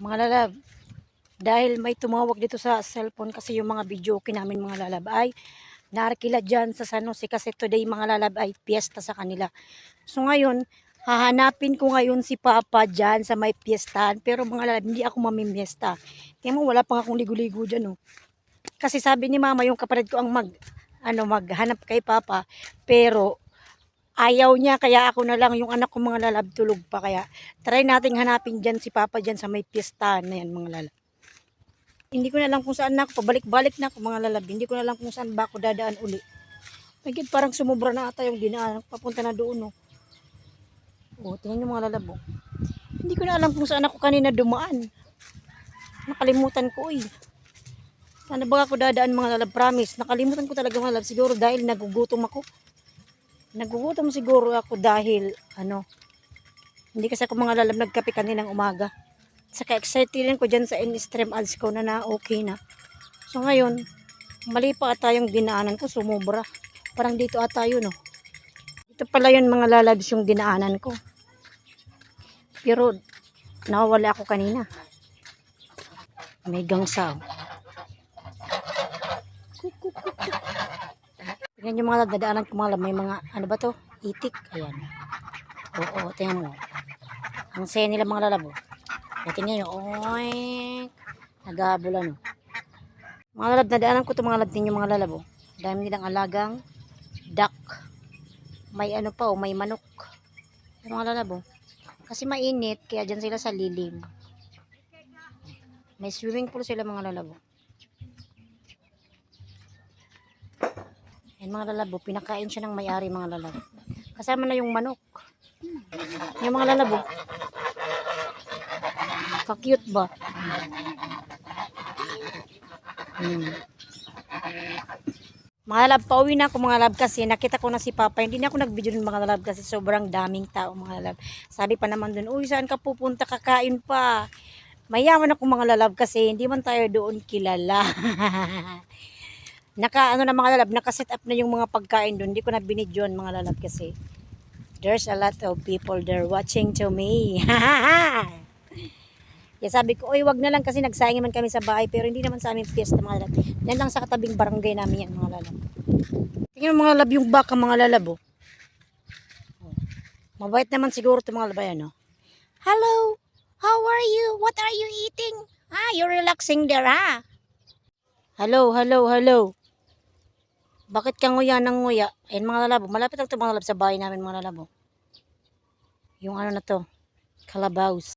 Mga lalab, dahil may tumawag dito sa cellphone kasi yung mga video namin mga lalab ay naarkila dyan sa San Jose kasi today mga lalab ay piyesta sa kanila. So ngayon, hahanapin ko ngayon si Papa dyan sa may piyestahan. Pero mga lalab, hindi ako mamimiesta. Kaya mo wala pang akong ligo-ligo dyan oh. Kasi sabi ni Mama yung kapatid ko ang maghanap kay Papa. Pero ayaw niya, kaya ako na lang, yung anak ko mga lalab tulog pa, kaya try nating hanapin dyan si Papa dyan sa may piyestahan na yan mga lalab. Hindi ko na alam kung saan na ako, pabalik-balik na ako mga lalab, hindi ko na alam kung saan ba ako dadaan uli. Naging parang sumubra na ata yung dinaan, papunta na doon oh. Oh, tingnan nyo mga lalab oh. Hindi ko na alam kung saan ako kanina dumaan. Nakalimutan ko eh. Sana ba ako dadaan mga lalab, promise. Nakalimutan ko talaga mga lalab, siguro dahil nagugutom ako. Nagugutom siguro ako dahil hindi kasi ako mga lalab nagkape kaninang umaga. Saka excited rin ko dyan sa in-stream ads ko na okay na. So ngayon, mali pa ata yung dinaanan ko, sumubra. Parang dito ata yun oh. Dito pala yun mga lalabs yung dinaanan ko. Pero nawawala ako kanina. May gangsa. Tingnan yung mga lalabs, dadaanan ko mga lalabs. May mga, ano ba to? Itik. Ayan. Oo, tingnan mo. Ang saya nila mga lalabs. Tingnan nyo. Oink. Nagabulan o. Mga lalab, nadaanan ko ito mga lalab ninyo mga lalab. Dami nilang alagang duck. May ano pa o, may manok. Mga lalab o. Kasi mainit, kaya dyan sila sa lilim. May swimming pool sila mga lalab o. Yan mga lalab o, pinakain siya ng may-ari mga lalab. Kasama na yung manok. Yung mga lalab o. Ka-cute ba? Mga lab, pauwi na ako mga lab kasi nakita ko na si Papa. Hindi na ako nag-video dun mga lab kasi sobrang daming tao mga lab. Sabi pa naman dun, uy saan ka pupunta, kakain pa. Mayaman ako mga lalab kasi hindi man tayo doon kilala. Na mga lalab, naka-set up na yung mga pagkain doon. Hindi ko na binidyoan mga lalab kasi there's a lot of people there watching to me. Kaya sabi ko, oy wag na lang kasi nagsayang man kami sa bahay pero hindi naman sa amin fiesta mga lalab. Yan lang sa katabing barangay namin yan mga lalab. Tingnan mga lalab yung baka mga lalab oh. Mabait naman siguro itong mga lalab yan oh. Hello, how are you? What are you eating? Ah, you're relaxing there ha? Hello, hello, hello. Bakit ka nguya ng nguya? Ayun mga lalab, malapit lang ito mga lalab sa bahay namin mga lalab oh. Yung ano na to, calabaws.